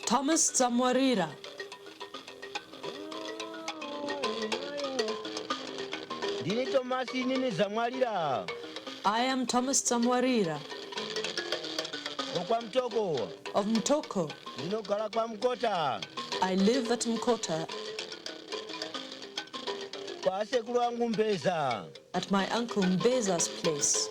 Thomas Zamwarira. I am Thomas Zamwarira of Mtoko. I live at Mukota at my uncle Mbeza's place.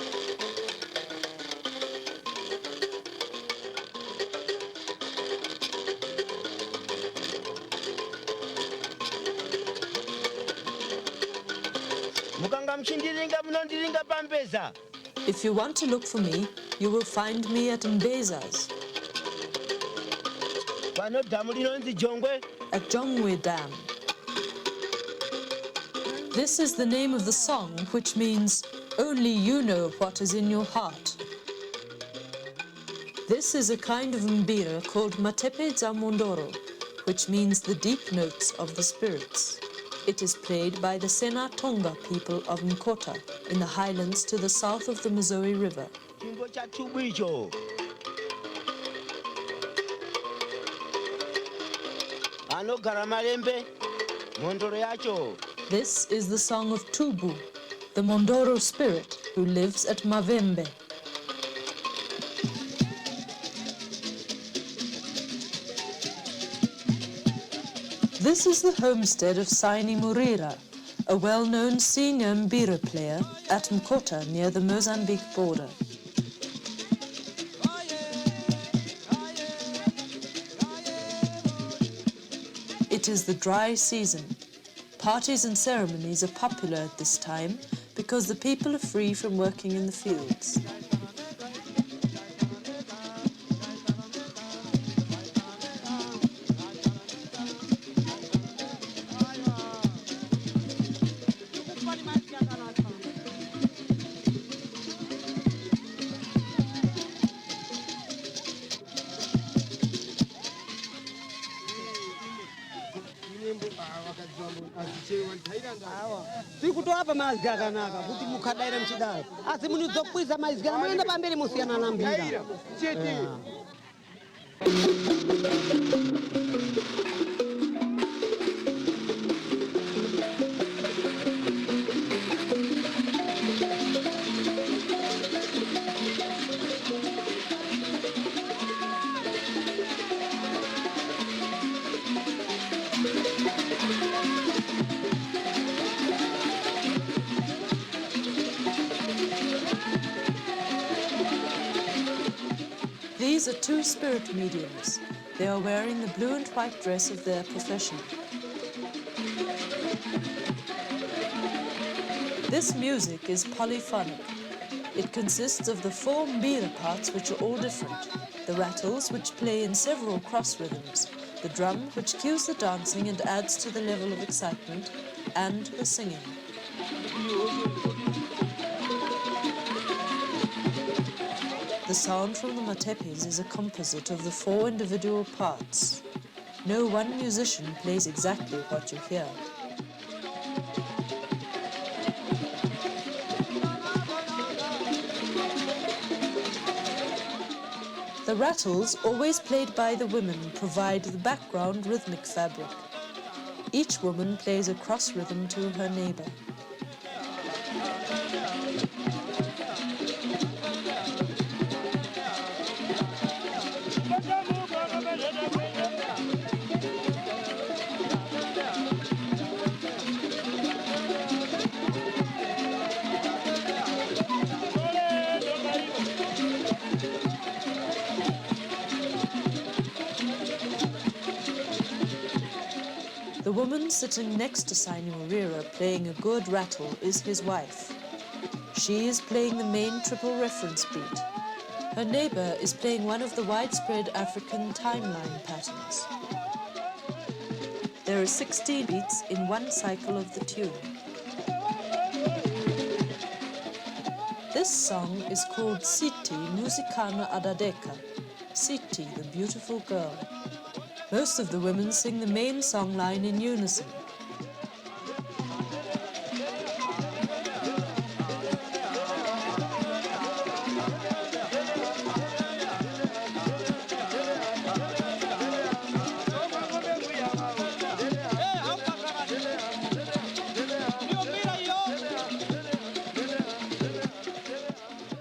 If you want to look for me, you will find me at Mbeza's. At Jongwe Dam. This is the name of the song, which means, only you know what is in your heart. This is a kind of Mbira called Matepe za Mondoro, which means the deep notes of the spirits. It is played by the Sena Tonga people of Mukota in the highlands to the south of the Missouri River. This is the song of Tubu, the Mondoro spirit who lives at Mavembe. This is the homestead of Saini Murira, a well-known senior Mbira player at Mukota near the Mozambique border. It is the dry season. Parties and ceremonies are popular at this time because the people are free from working in the fields. Sikutoapa mazga kanaka kuti mukadaira mchidalo asi munizokwiza mazga mwenda pamberi musiyana na Mbira. These are two spirit mediums. They are wearing the blue and white dress of their profession. This music is polyphonic. It consists of the four Mbira parts, which are all different. The rattles, which play in several cross rhythms. The drum, which cues the dancing and adds to the level of excitement. And the singing. The sound from the matepes is a composite of the four individual parts. No one musician plays exactly what you hear. The rattles, always played by the women, provide the background rhythmic fabric. Each woman plays a cross rhythm to her neighbor. The woman sitting next to Saini Murira playing a good rattle is his wife. She is playing the main triple reference beat. Her neighbor is playing one of the widespread African timeline patterns. There are 16 beats in one cycle of the tune. This song is called Siti Musicana Adadeka, Siti, the beautiful girl. Most of the women sing the main song line in unison.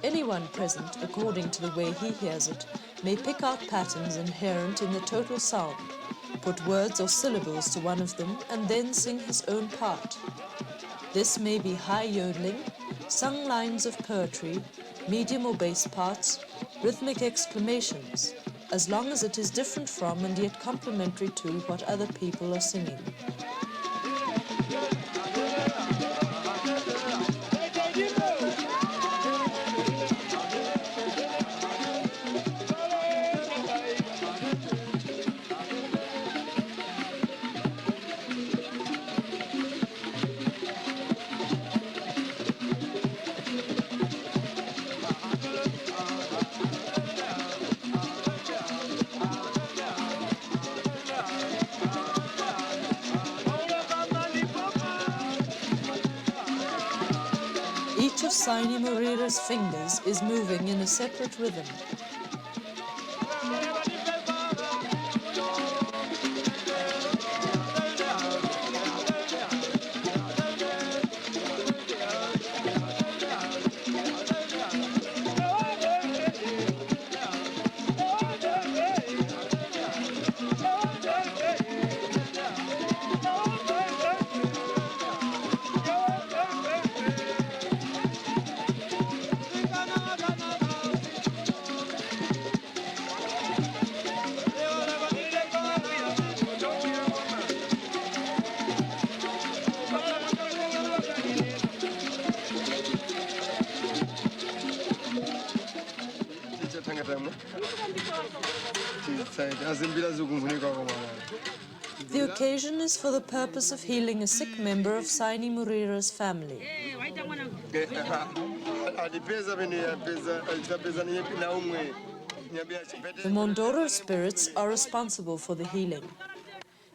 Anyone present, according to the way he hears it, may pick out patterns inherent in the total sound, put words or syllables to one of them, and then sing his own part. This may be high yodeling, sung lines of poetry, medium or bass parts, rhythmic exclamations, as long as it is different from and yet complementary to what other people are singing. Each of Saini Murira's fingers is moving in a separate rhythm. The occasion is for the purpose of healing a sick member of Saini Murira's family. The Mondoro spirits are responsible for the healing.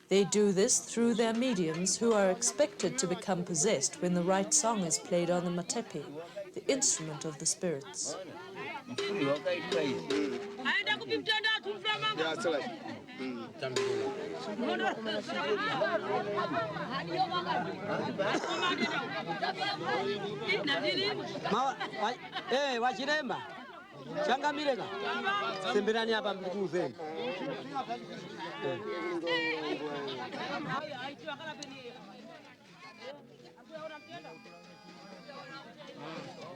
They do this through their mediums, who are expected to become possessed when the right song is played on the matepe, the instrument of the spirits. Wachiremba changamireka semberani hapa mkuze.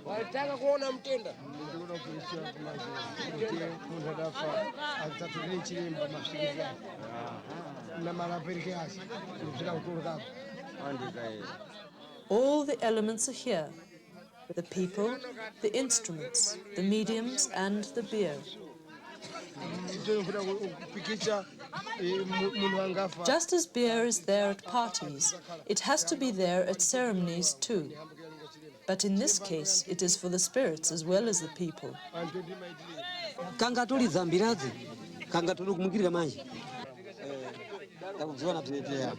Walitaka kuona mtenda. All the elements are here: the people, the instruments, the mediums, and the beer. Just as beer is there at parties, it has to be there at ceremonies too. But in this case, it is for the spirits as well as the people. Kanga tuliza Mbirazi, kanga tulu kumukirira manji. Takuziona tuletea.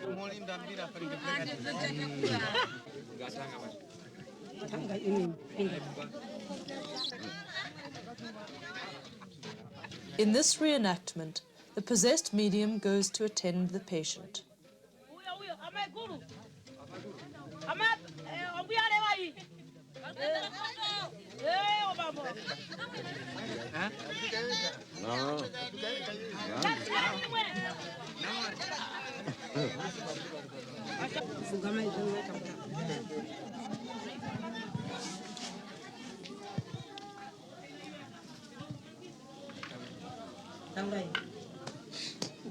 In this reenactment, the possessed medium goes to attend the patient.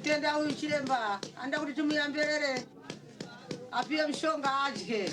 Tenda huyu chiremba anda kutitumia mbelele apia mshonga aje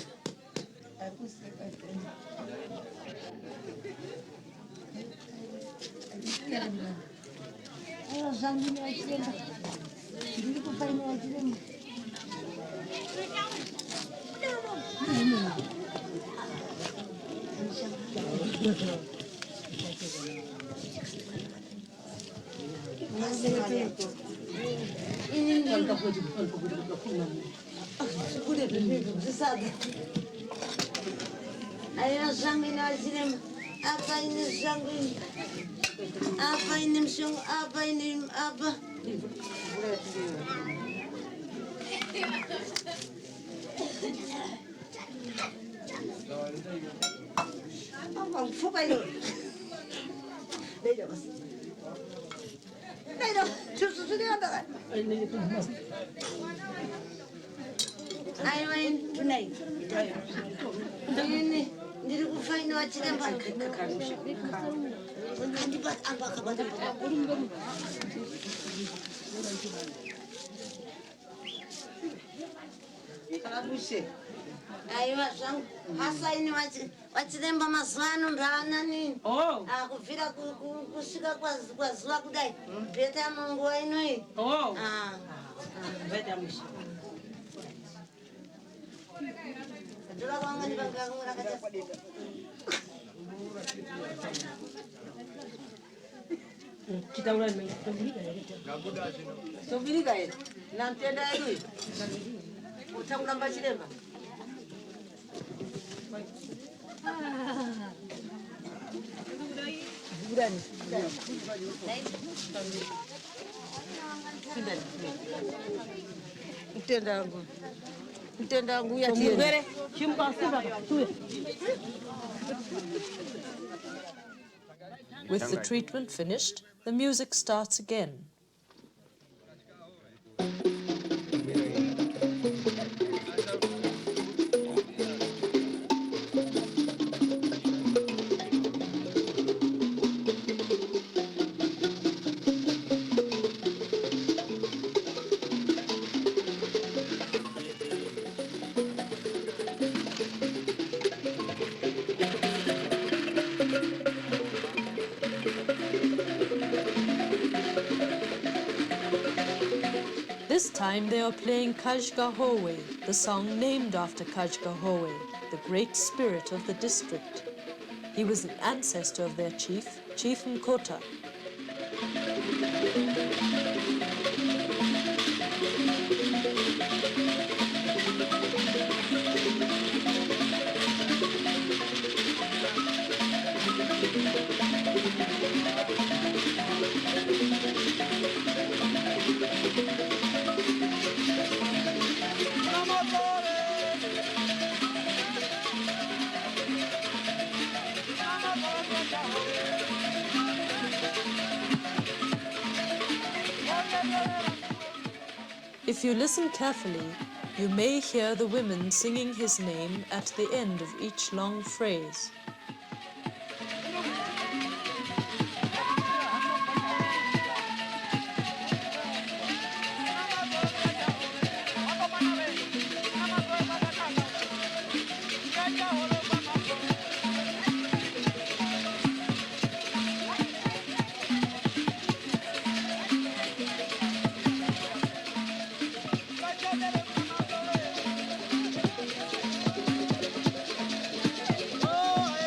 Aiwa zvangu hasaini vachiremba mazuva ano ndaana nini kubvira kusvika kwazuva kudai bheta munguva inoi ndora kwangani Tobirika here. Namtenda yedu. Utangula mbachirema. Mtenda wangu ya tiere. With the treatment finished, the music starts again. This time they are playing Kajgahowe, the song named after Kajgahowe, the great spirit of the district. He was an ancestor of their chief, Chief Mukota. If you listen carefully, you may hear the women singing his name at the end of each long phrase. Oh,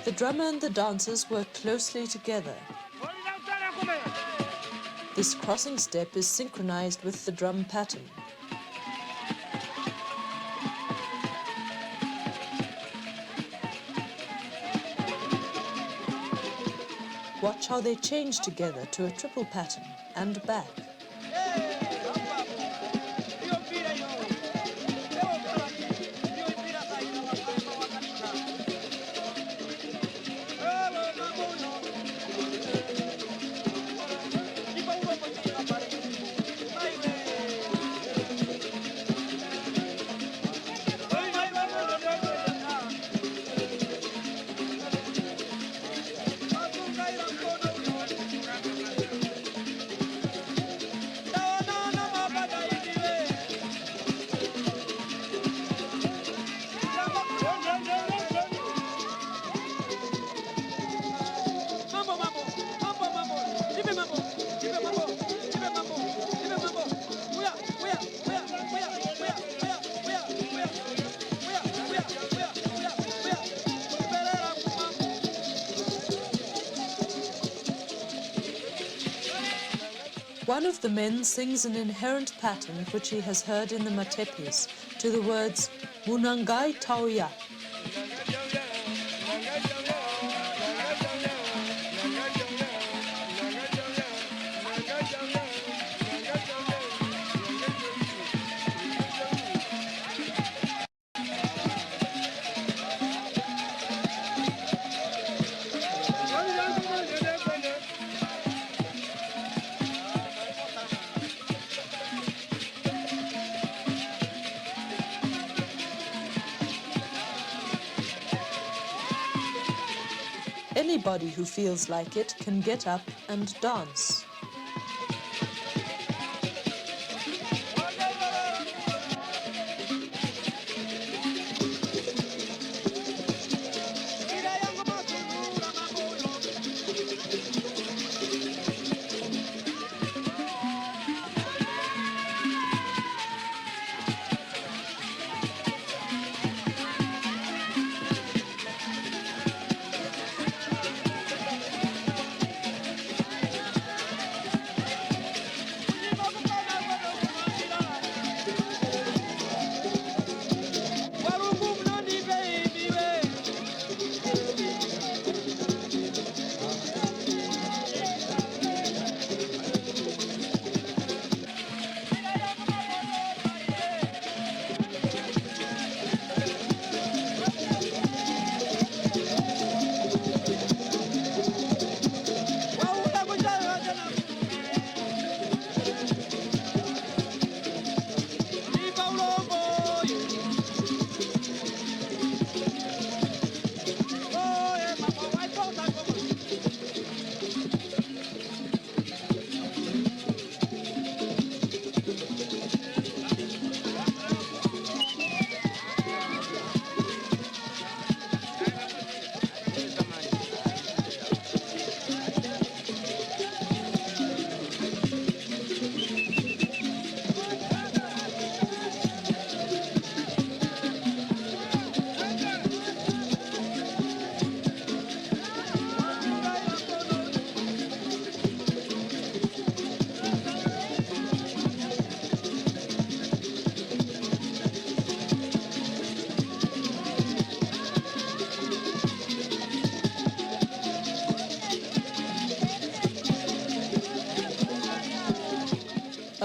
The drummer and the dancers work closely together. This crossing step is synchronized with the drum pattern. Watch how they change together to a triple pattern and back. One of the men sings an inherent pattern which he has heard in the matepes to the words Munangai Tauya. Anybody who feels like it can get up and dance.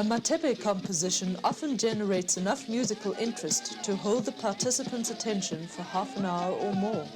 A matepe composition often generates enough musical interest to hold the participants' attention for half an hour or more.